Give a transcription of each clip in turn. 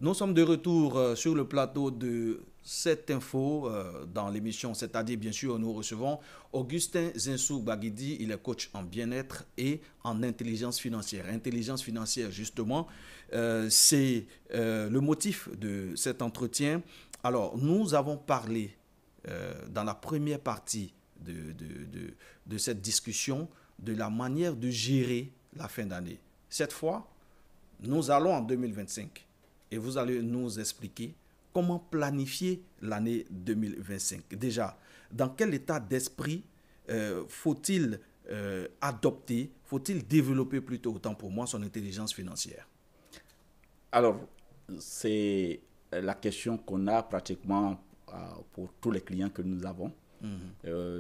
Nous sommes de retour sur le plateau de cette info dans l'émission, c'est-à-dire bien sûr nous recevons Augustin Zinsou Baguidi, il est coach en bien-être et en intelligence financière. Intelligence financière justement, c'est le motif de cet entretien. Alors nous avons parlé dans la première partie de cette discussion de la manière de gérer la fin d'année. Cette fois, nous allons en 2025 et vous allez nous expliquer comment planifier l'année 2025. Déjà, dans quel état d'esprit faut-il adopter, faut-il développer plutôt, autant pour moi, son intelligence financière? Alors, c'est la question qu'on a pratiquement pour tous les clients que nous avons.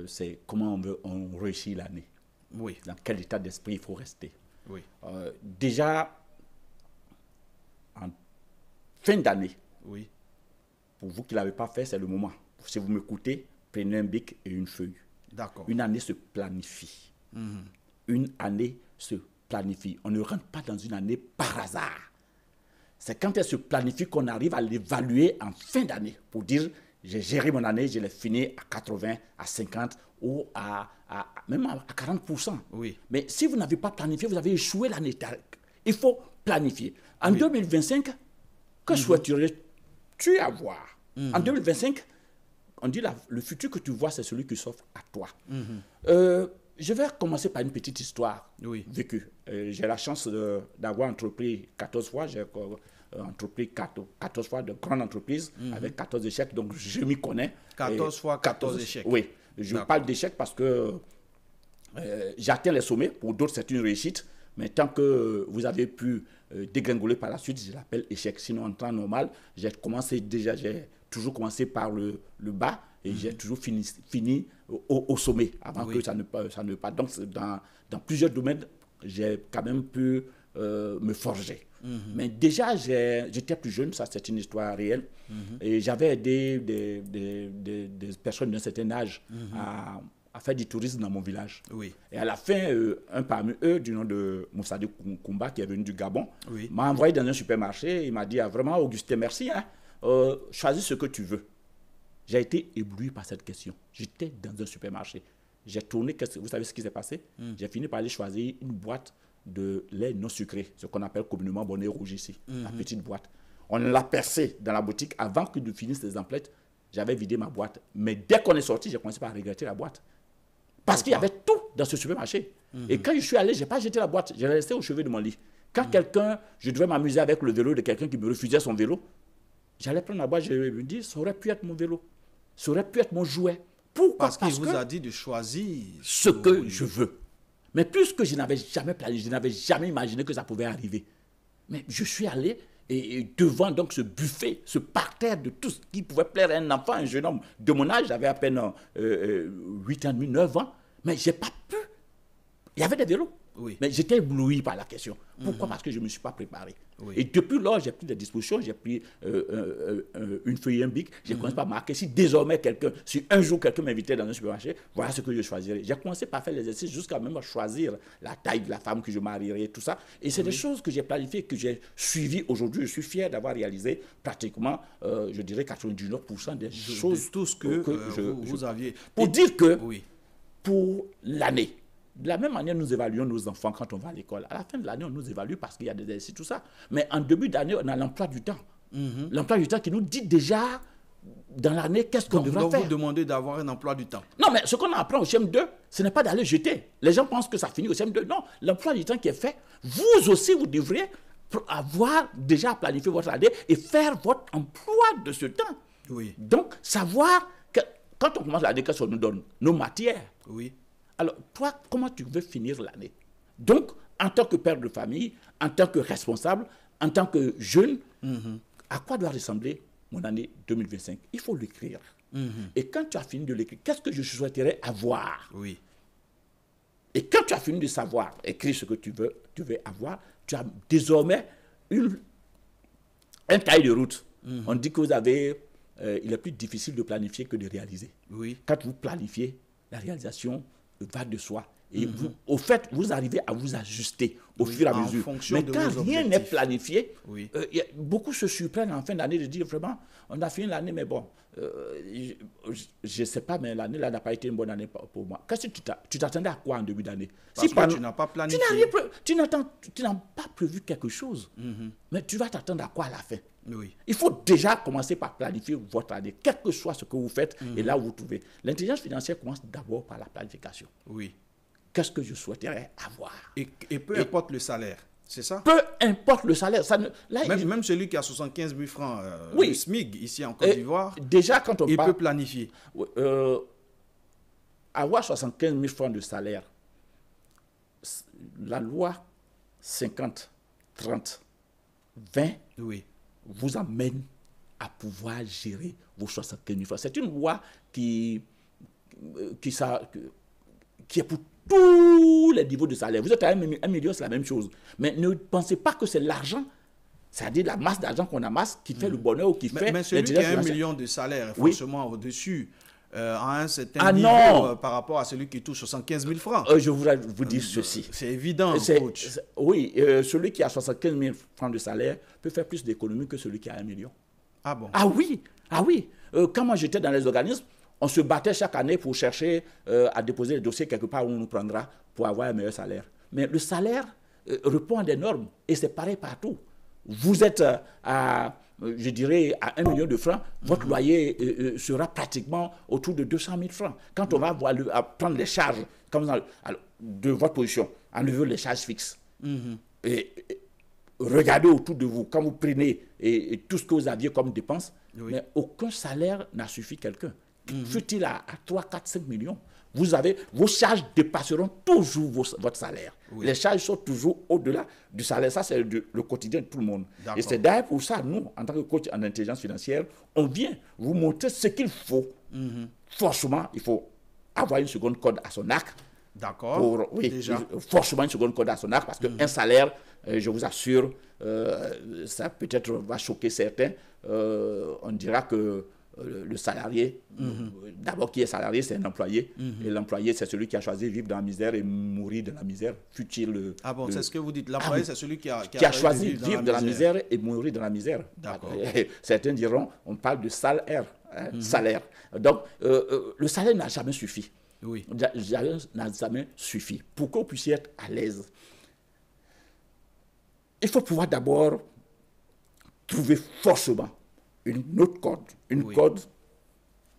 C'est comment on réussit l'année. Oui. Dans quel état d'esprit il faut rester. Oui. Déjà, en fin d'année, oui. Pour vous qui ne l'avez pas fait, c'est le moment. Si vous m'écoutez, prenez un bic et une feuille. D'accord. Une année se planifie. Une année se planifie. On ne rentre pas dans une année par hasard. C'est quand elle se planifie qu'on arrive à l'évaluer en fin d'année pour dire j'ai géré mon année, je l'ai fini à 80, à 50 ou même à 40%. Oui. Mais si vous n'avez pas planifié, vous avez échoué l'année. Il faut planifier. En 2025, que souhaiterais-tu avoir? En 2025, on dit le futur que tu vois, c'est celui qui s'offre à toi. Je vais commencer par une petite histoire vécue. J'ai la chance d'avoir entrepris 14 fois. J'ai entrepris 14 fois de grandes entreprises avec 14 échecs. Donc, je m'y connais. 14 fois 14 échecs. Oui. Je parle d'échecs parce que j'atteins les sommets. Pour d'autres, c'est une réussite. Mais tant que vous avez pu dégringoler par la suite, je l'appelle échec. Sinon, en temps normal, j'ai toujours commencé par le bas et j'ai toujours fini au sommet avant que ça ne parte. Donc, dans plusieurs domaines, j'ai quand même pu me forger. Mais déjà, j'étais plus jeune, ça c'est une histoire réelle, et j'avais aidé des personnes d'un certain âge à faire du tourisme dans mon village. Oui. Et à la fin, un parmi eux, du nom de Moussadi Koumba, qui est venu du Gabon, oui. m'a envoyé dans un supermarché. Il m'a dit, vraiment, Augustin, merci, hein, choisis ce que tu veux. J'ai été ébloui par cette question. J'étais dans un supermarché. J'ai tourné, vous savez ce qui s'est passé? J'ai fini par aller choisir une boîte de lait non sucré, ce qu'on appelle communément bonnet rouge ici, la petite boîte. On l'a percée dans la boutique. Avant que de finisse les emplettes, j'avais vidé ma boîte. Mais dès qu'on est sorti, j'ai commencé par regretter la boîte. Parce qu'il y avait tout dans ce supermarché. Et quand je suis allé, je n'ai pas jeté la boîte, je l'ai laissée au chevet de mon lit. Quand je devais m'amuser avec le vélo de quelqu'un qui me refusait son vélo, j'allais prendre la boîte, je me dis, ça aurait pu être mon vélo, ça aurait pu être mon jouet. Pourquoi? Parce qu'il vous a dit de choisir ce que je veux. Mais puisque je n'avais jamais planifié, je n'avais jamais imaginé que ça pouvait arriver. Mais je suis allé et devant donc ce buffet, ce parterre de tout ce qui pouvait plaire à un enfant, un jeune homme de mon âge, j'avais à peine 8 ans, 9 ans, mais je n'ai pas pu. Il y avait des vélos. Oui. Mais j'étais ébloui par la question. Pourquoi? Parce que je ne me suis pas préparé. Et depuis lors, j'ai pris des dispositions, j'ai pris une feuille et un bic, j'ai commencé par marquer si désormais si un jour quelqu'un m'invitait dans un supermarché, voilà ce que je choisirais. J'ai commencé par faire l'exercice jusqu'à même choisir la taille de la femme que je marierais, tout ça. Et c'est des choses que j'ai planifiées, que j'ai suivies aujourd'hui. Je suis fier d'avoir réalisé pratiquement, je dirais 99% des choses. De tout ce que vous aviez. Pour dire que, pour l'année, de la même manière, nous évaluons nos enfants quand on va à l'école. À la fin de l'année, on nous évalue parce qu'il y a des exercices, tout ça. Mais en début d'année, on a l'emploi du temps. L'emploi du temps qui nous dit déjà, dans l'année, qu'est-ce qu'on devra faire. Donc, vous demandez d'avoir un emploi du temps. Non, mais ce qu'on apprend au CM2, ce n'est pas d'aller jeter. Les gens pensent que ça finit au CM2. Non, l'emploi du temps qui est fait, vous aussi, vous devrez avoir déjà planifié votre année et faire votre emploi de ce temps. Oui. Donc, savoir que quand on commence l'année, qu'est-ce qu'on nous donne? Nos matières. Oui. Alors, toi, comment tu veux finir l'année? Donc, en tant que père de famille, en tant que responsable, en tant que jeune, à quoi doit ressembler mon année 2025? Il faut l'écrire. Et quand tu as fini de l'écrire, qu'est-ce que je souhaiterais avoir? Oui. Et quand tu as fini de savoir, écrire ce que tu veux avoir, tu as désormais un cahier de route. On dit que vous avez... il est plus difficile de planifier que de réaliser. Oui. Quand vous planifiez, la réalisation va de soi Et au fait, vous arrivez à vous ajuster au fur et à mesure. Mais quand rien n'est planifié, beaucoup se surprennent en fin d'année de dire vraiment, on a fini l'année, mais bon, je ne sais pas, mais l'année là n'a pas été une bonne année pour moi. Qu'est-ce que tu t'attendais à quoi en début d'année? Parce que tu n'as pas planifié. Tu n'as pas prévu quelque chose, mais tu vas t'attendre à quoi à la fin? Oui. Il faut déjà commencer par planifier votre année, quel que soit ce que vous faites et là où vous trouvez. L'intelligence financière commence d'abord par la planification. Oui. Qu'est-ce que je souhaiterais avoir? Et peu importe le salaire, c'est ça? Peu importe le salaire. Même celui qui a 75 000 francs, le SMIC, ici en Côte d'Ivoire, déjà, quand on peut planifier. Avoir 75 000 francs de salaire, la loi 50, 30, 20 vous amène à pouvoir gérer vos 75 000 francs. C'est une loi qui est pour tous les niveaux de salaire. Vous êtes à 1 million, c'est la même chose. Mais ne pensez pas que c'est l'argent, c'est-à-dire la masse d'argent qu'on amasse, qui fait le bonheur ou qui fait... Mais celui qui a 1 million de salaire, forcément au-dessus, à un certain niveau par rapport à celui qui touche 75 000 francs. Je voudrais vous dire ceci. C'est évident, coach. Celui qui a 75 000 francs de salaire peut faire plus d'économies que celui qui a 1 million. Ah bon? Ah oui. Quand moi j'étais dans les organismes, on se battait chaque année pour chercher à déposer les dossiers quelque part où on nous prendra pour avoir un meilleur salaire. Mais le salaire répond à des normes et c'est pareil partout. Vous êtes je dirais, à 1 million de francs, votre loyer sera pratiquement autour de 200 000 francs. Quand on va prendre les charges de votre position, enlever les charges fixes, et regardez autour de vous, quand vous prenez et tout ce que vous aviez comme dépenses, mais aucun salaire n'a suffi quelqu'un. Fut-il à 3, 4, 5 millions, vos charges dépasseront toujours votre salaire. Les charges sont toujours au-delà du salaire. Ça, c'est le quotidien de tout le monde. Et c'est d'ailleurs pour ça, nous, en tant que coach en intelligence financière, on vient vous montrer ce qu'il faut. Forcément, il faut avoir une seconde corde à son arc. D'accord. Forcément une seconde corde à son arc, parce qu'un salaire, je vous assure, ça peut-être va choquer certains. On dira que le salarié, d'abord qui est salarié, c'est un employé. Et l'employé, c'est celui qui a choisi de vivre dans la misère et mourir dans la misère. Fut-il c'est ce que vous dites. L'employé, c'est celui qui a choisi de vivre dans la misère et mourir dans la misère. D'accord. Certains diront, on parle de salaire. Salaire. Donc, le salaire n'a jamais suffi. Oui. N'a jamais suffi. Pour que vous puissiez être à l'aise, il faut pouvoir d'abord trouver forcément une autre corde. Une corde,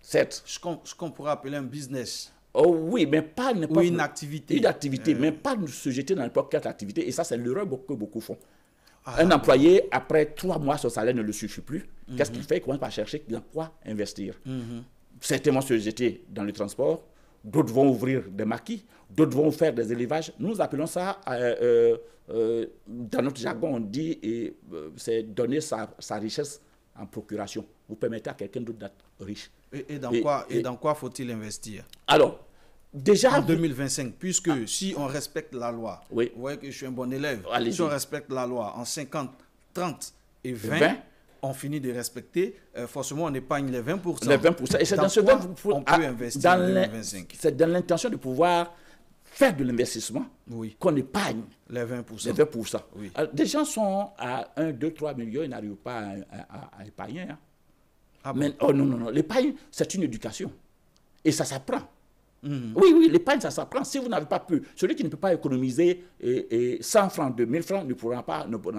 certes. Ce qu'on pourrait appeler un business. Oh oui, mais pas n'importe. Ou une activité. Une activité, mais pas se jeter dans n'importe quelle activité. Et ça, c'est l'erreur que beaucoup font. Un employé, après 3 mois, son salaire ne le suffit plus. Qu'est-ce qu'il fait? Il commence par chercher dans quoi investir. Certains vont se jeter dans le transport. D'autres vont ouvrir des maquis. D'autres vont faire des élevages. Nous appelons ça, dans notre jargon, on dit, c'est donner sa richesse en procuration. Vous permettez à quelqu'un d'autre d'être riche. Et dans quoi faut-il investir? Alors, déjà... En 2025, puisque si on respecte la loi, vous voyez que je suis un bon élève, si on respecte la loi en 50, 30 et 20 on finit de respecter, forcément on épargne les 20%. Les 20%. Et c'est dans ce 20% on peut investir en 2025. C'est dans l'intention de pouvoir faire de l'investissement qu'on épargne les 20%. Les 20%. Alors, des gens sont à 1, 2, 3 millions, ils n'arrivent pas à épargner. Hein. Mais non. L'épargne, c'est une éducation. Et ça s'apprend. Oui, l'épargne, ça s'apprend. Si vous n'avez pas pu, celui qui ne peut pas économiser 100 francs, 2000 francs, n'en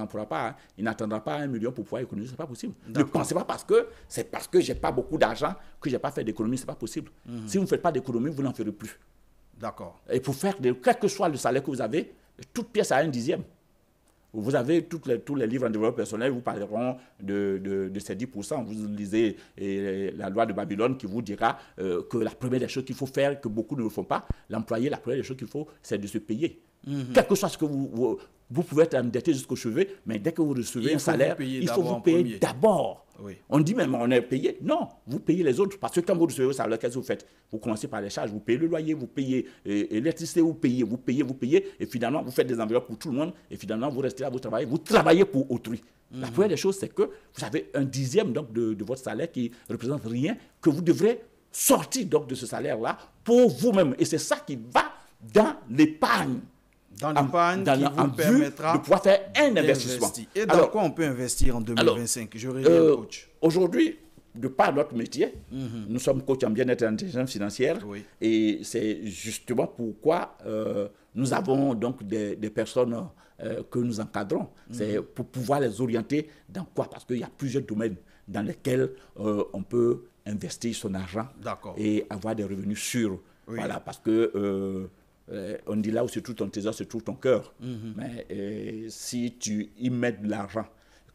pourra pas, il n'attendra pas 1 million pour pouvoir économiser, ce n'est pas possible. Ne pensez pas c'est parce que je n'ai pas beaucoup d'argent que je n'ai pas fait d'économie, ce n'est pas possible. Si vous ne faites pas d'économie, vous n'en ferez plus. D'accord. Et pour faire, quel que soit le salaire que vous avez, toute pièce à 1/10. Vous avez tous les livres en développement personnel, vous parleront de ces 10%. Vous lisez la loi de Babylone qui vous dira que la première des choses qu'il faut faire, que beaucoup ne le font pas, l'employé, la première des choses qu'il faut, c'est de se payer. Quel que soit ce que vous pouvez être endetté jusqu'aux cheveux, mais dès que vous recevez un salaire, il faut vous payer d'abord. On dit même on est payé. Non, vous payez les autres. Parce que quand vous recevez un salaire, qu'est-ce que vous faites? Vous commencez par les charges, vous payez le loyer, vous payez l'électricité, vous payez. Et finalement, vous faites des enveloppes pour tout le monde. Et finalement, vous restez là, vous travaillez pour autrui. La première des choses, c'est que vous avez 1/10 donc, de votre salaire qui ne représente rien, que vous devrez sortir donc, de ce salaire-là pour vous-même. Et c'est ça qui va dans l'épargne. Dans l'épargne qui vous permettra de pouvoir faire un investissement. Et dans quoi on peut investir en 2025? Je reviens, coach. Aujourd'hui, de par notre métier, nous sommes coach en bien-être et en intelligence financière. Oui. Et c'est justement pourquoi nous avons donc des personnes que nous encadrons. C'est pour pouvoir les orienter dans quoi? Parce qu'il y a plusieurs domaines dans lesquels on peut investir son argent et avoir des revenus sûrs. Oui. Voilà, parce que on dit là où se trouve ton trésor, se trouve ton cœur. Mais si tu y mets de l'argent,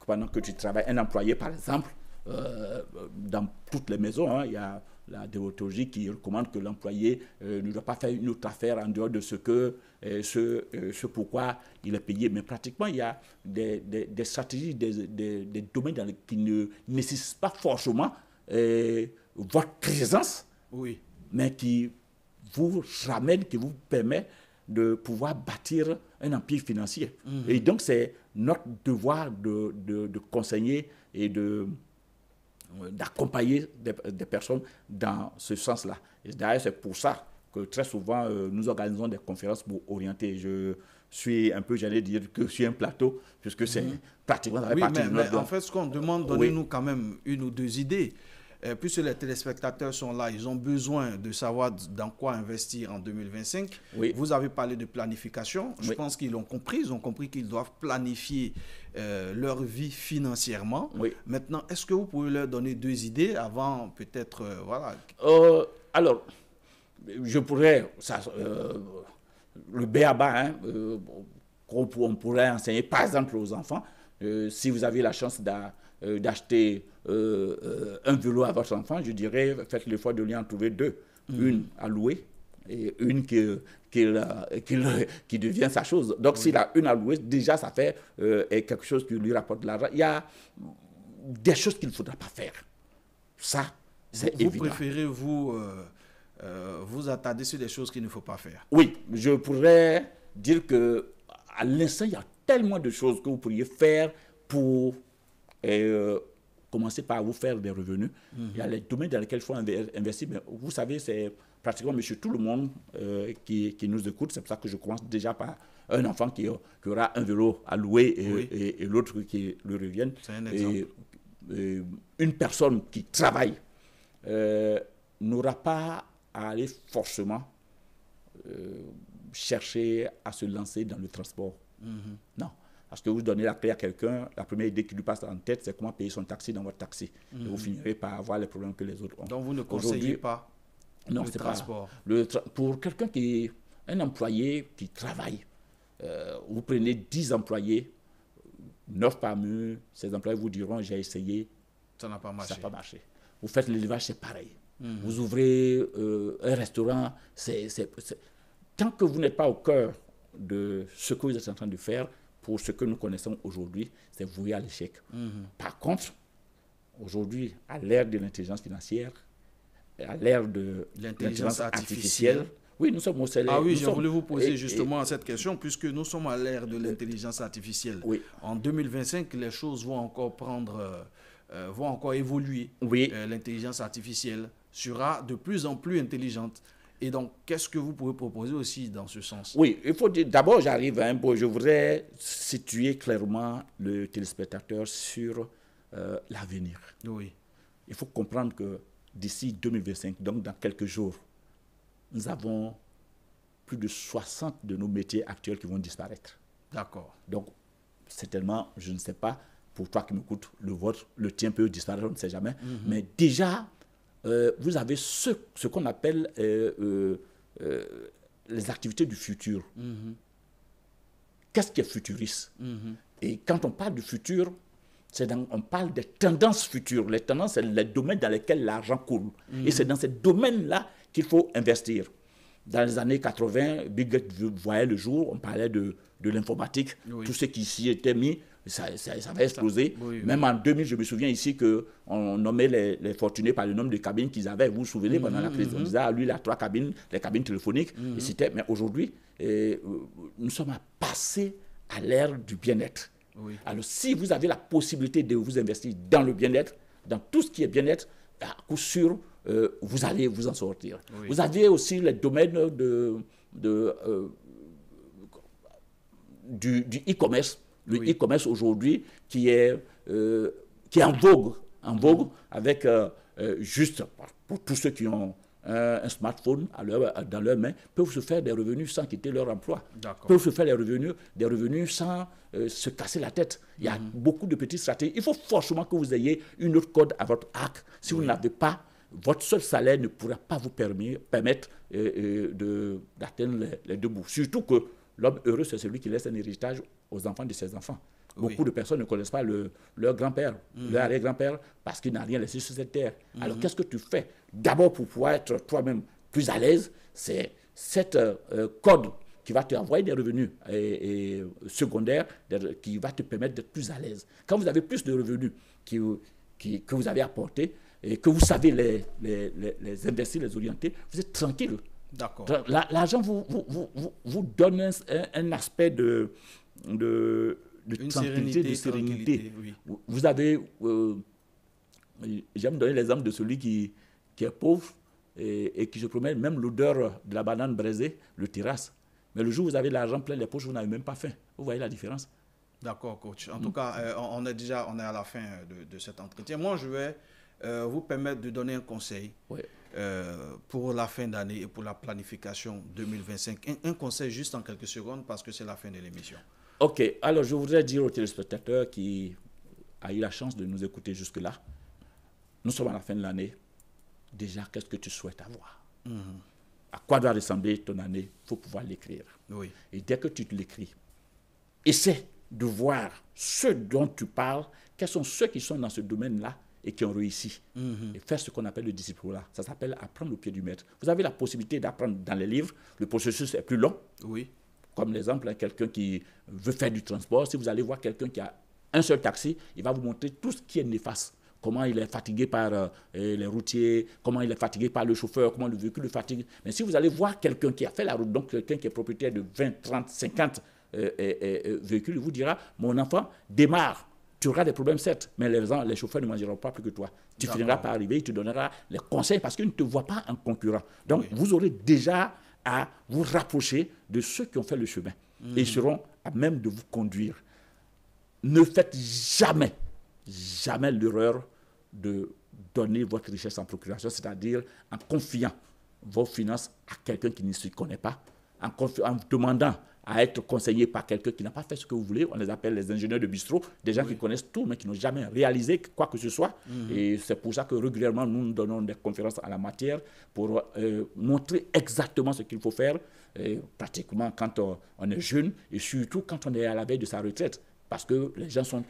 pendant que tu travailles, un employé par exemple, dans toutes les maisons, il y a la déontologie qui recommande que l'employé ne doit pas faire une autre affaire en dehors de ce pourquoi il est payé. Mais pratiquement, il y a des stratégies, des domaines qui ne nécessitent pas forcément votre présence, mais qui vous ramène, qui vous permet de pouvoir bâtir un empire financier. Et donc, c'est notre devoir de conseiller et d'accompagner des personnes dans ce sens-là. Et d'ailleurs, c'est pour ça que très souvent, nous organisons des conférences pour orienter. Je suis un peu, j'allais dire, que sur un plateau, puisque c'est pratiquement dans la partie de notre... Mais en fait, ce qu'on demande, donnez-nous quand même une ou deux idées. Puisque les téléspectateurs sont là, ils ont besoin de savoir dans quoi investir en 2025. Oui. Vous avez parlé de planification. Je pense qu'ils l'ont compris. Ils ont compris qu'ils doivent planifier leur vie financièrement. Oui. Maintenant, est-ce que vous pouvez leur donner deux idées avant peut-être... voilà. Alors, je pourrais... le b.a.-ba, on pourrait enseigner, par exemple, aux enfants, si vous avez la chance d'acheter un vélo à votre enfant, je dirais, faites l'effort de lui en trouver deux. Une à louer et une qui devient sa chose. Donc, s'il a une à louer, déjà, ça fait quelque chose qui lui rapporte de l'argent. Il y a des choses qu'il ne faudra pas faire. Ça, c'est évident. Vous préférez vous attarder sur des choses qu'il ne faut pas faire? Oui, je pourrais dire qu'à l'instant, il y a tellement de choses que vous pourriez faire pour commencer par vous faire des revenus. Il y a les domaines dans lesquels il faut investir. Mais vous savez, c'est pratiquement monsieur tout le monde qui nous écoute. C'est pour ça que je commence déjà par un enfant qui aura un vélo à louer et l'autre qui lui revienne. C'est un exemple. Et une personne qui travaille n'aura pas à aller forcément chercher à se lancer dans le transport. Non. Parce que vous donnez la clé à quelqu'un, la première idée qui lui passe en tête, c'est comment payer son taxi dans votre taxi. Et vous finirez par avoir les problèmes que les autres ont. Donc vous ne conseillez pas le transport? Pour quelqu'un qui est un employé qui travaille, vous prenez 10 employés, 9 parmi eux, ces employés vous diront, j'ai essayé, ça n'a pas marché. Ça n'a pas marché. Vous faites l'élevage, c'est pareil. Vous ouvrez un restaurant, tant que vous n'êtes pas au cœur de ce que vous êtes en train de faire, pour ce que nous connaissons aujourd'hui, c'est voué à l'échec. Par contre, aujourd'hui, à l'ère de l'intelligence financière, à l'ère de l'intelligence artificielle, oui, nous sommes au salaire. Ah oui, je voulais vous poser justement cette question, puisque nous sommes à l'ère de l'intelligence artificielle. Oui. En 2025, les choses vont encore vont encore évoluer. Oui. L'intelligence artificielle sera de plus en plus intelligente. Et donc, qu'est-ce que vous pouvez proposer aussi dans ce sens? Oui, il faut dire, d'abord, j'arrive à un point, je voudrais situer clairement le téléspectateur sur l'avenir. Oui. Il faut comprendre que d'ici 2025, donc dans quelques jours, nous avons plus de 60 de nos métiers actuels qui vont disparaître. D'accord. Donc, certainement, je ne sais pas, pour toi qui m'écoutes, le vôtre, le tien peut disparaître, on ne sait jamais. Mais déjà, vous avez ce qu'on appelle les activités du futur. Qu'est-ce qui est futuriste? Et quand on parle du futur, on parle des tendances futures. Les tendances, c'est les domaines dans lesquels l'argent coule. Et c'est dans ces domaines-là qu'il faut investir. Dans les années 80, Bill Gates voyait le jour, on parlait de l'informatique. Oui. Tout ce qui s'y était mis, ça va exploser. Oui. Même en 2000, je me souviens ici qu'on nommait les fortunés par le nombre de cabines qu'ils avaient. Vous vous souvenez, pendant la crise, on disait, lui, il a 3 cabines, les cabines téléphoniques. Mais aujourd'hui, nous sommes passés à l'ère du bien-être. Oui. Alors, si vous avez la possibilité de vous investir dans le bien-être, dans tout ce qui est bien-être, à coup sûr, vous allez vous en sortir. Oui. Vous avez aussi les domaines du e-commerce. Le Oui. e-commerce aujourd'hui qui est en vogue avec juste pour tous ceux qui ont un smartphone dans leur main, peuvent se faire des revenus sans quitter leur emploi. Peuvent se faire des revenus sans se casser la tête. Il y a beaucoup de petites stratégies. Il faut forcément que vous ayez une autre corde à votre arc. Si vous n'avez pas, votre seul salaire ne pourra pas vous permettre d'atteindre les deux bouts. Surtout que l'homme heureux, c'est celui qui laisse un héritage aux enfants de ses enfants. Beaucoup de personnes ne connaissent pas leur grand-père, leur arrière-grand-père, parce qu'il n'a rien laissé sur cette terre. Alors, qu'est-ce que tu fais? D'abord, pour pouvoir être toi-même plus à l'aise, c'est cette code qui va te envoyer des revenus secondaires, qui va te permettre d'être plus à l'aise. Quand vous avez plus de revenus que vous avez apportés, et que vous savez les investir, les orienter, vous êtes tranquille. D'accord. L'argent vous donne un aspect de tranquillité, de sérénité. Oui. Vous avez, j'aime donner l'exemple de celui qui est pauvre et qui se promène, même l'odeur de la banane braisée le terrasse. Mais le jour où vous avez l'argent plein les poches, vous n'avez même pas faim. Vous voyez la différence? D'accord, coach. En tout cas, on est à la fin de cet entretien. Moi, je vais vous permettre de donner un conseil pour la fin d'année et pour la planification 2025. Un conseil juste en quelques secondes parce que c'est la fin de l'émission. Ok, alors je voudrais dire aux téléspectateurs qui ont eu la chance de nous écouter jusque-là, nous sommes à la fin de l'année. Déjà, qu'est-ce que tu souhaites avoir? À quoi doit ressembler ton année? Il faut pouvoir l'écrire. Oui. Et dès que tu l'écris, essaie de voir ceux dont tu parles, quels sont ceux qui sont dans ce domaine-là et qui ont réussi. Et faire ce qu'on appelle le disciple-là. Ça s'appelle apprendre au pied du maître. Vous avez la possibilité d'apprendre dans les livres. Le processus est plus long. Oui. Comme l'exemple, quelqu'un qui veut faire du transport, si vous allez voir quelqu'un qui a un seul taxi, il va vous montrer tout ce qui est néfaste. Comment il est fatigué par les routiers, comment il est fatigué par le chauffeur, comment le véhicule le fatigue. Mais si vous allez voir quelqu'un qui a fait la route, donc quelqu'un qui est propriétaire de 20, 30, 50 véhicules, il vous dira, mon enfant, démarre. Tu auras des problèmes, certes, mais les chauffeurs ne mangeront pas plus que toi. Tu finiras par arriver, il te donnera les conseils parce qu'il ne te voit pas en concurrent. Donc, vous aurez déjà à vous rapprocher de ceux qui ont fait le chemin. Et ils seront à même de vous conduire. Ne faites jamais l'erreur de donner votre richesse en procuration, c'est-à-dire en confiant vos finances à quelqu'un qui ne s'y connaît pas, en demandant à être conseillé par quelqu'un qui n'a pas fait ce que vous voulez. On les appelle les ingénieurs de bistrot, des gens qui connaissent tout, mais qui n'ont jamais réalisé quoi que ce soit. Et c'est pour ça que régulièrement, nous donnons des conférences à la matière pour montrer exactement ce qu'il faut faire, pratiquement quand on est jeune, et surtout quand on est à la veille de sa retraite. Parce que les gens sont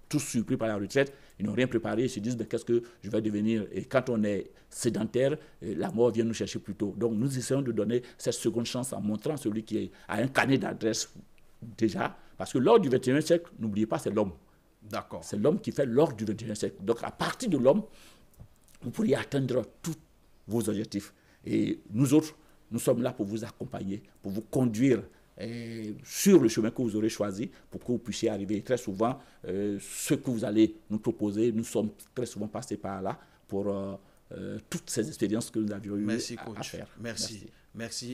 tous surpris par la retraite, ils n'ont rien préparé, ils se disent qu'est-ce que je vais devenir. Et quand on est sédentaire, la mort vient nous chercher plus tôt. Donc nous essayons de donner cette seconde chance en montrant celui qui a un carnet d'adresse déjà. Parce que l'or du XXIe siècle, n'oubliez pas, c'est l'homme. D'accord. C'est l'homme qui fait l'or du XXIe siècle. Donc à partir de l'homme, vous pourriez atteindre tous vos objectifs. Et nous autres, nous sommes là pour vous accompagner, pour vous conduire sur le chemin que vous aurez choisi pour que vous puissiez arriver. Très souvent, ce que vous allez nous proposer, nous sommes très souvent passés par là pour toutes ces expériences que nous avions eues à faire. Merci.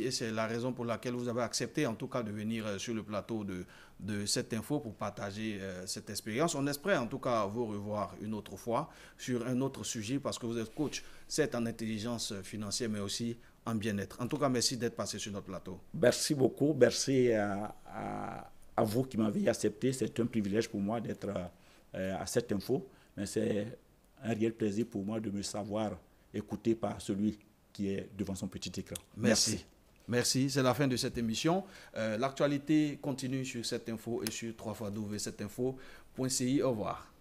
Et c'est la raison pour laquelle vous avez accepté en tout cas de venir sur le plateau de cette info pour partager cette expérience. On espère en tout cas vous revoir une autre fois sur un autre sujet parce que vous êtes coach, certes en intelligence financière mais aussi en bien-être. En tout cas, merci d'être passé sur notre plateau. Merci beaucoup. Merci à vous qui m'avez accepté. C'est un privilège pour moi d'être à cette info. Mais c'est un réel plaisir pour moi de me savoir écouté par celui qui est devant son petit écran. Merci. C'est la fin de cette émission. L'actualité continue sur cette info et sur www.7info.ci. Au revoir.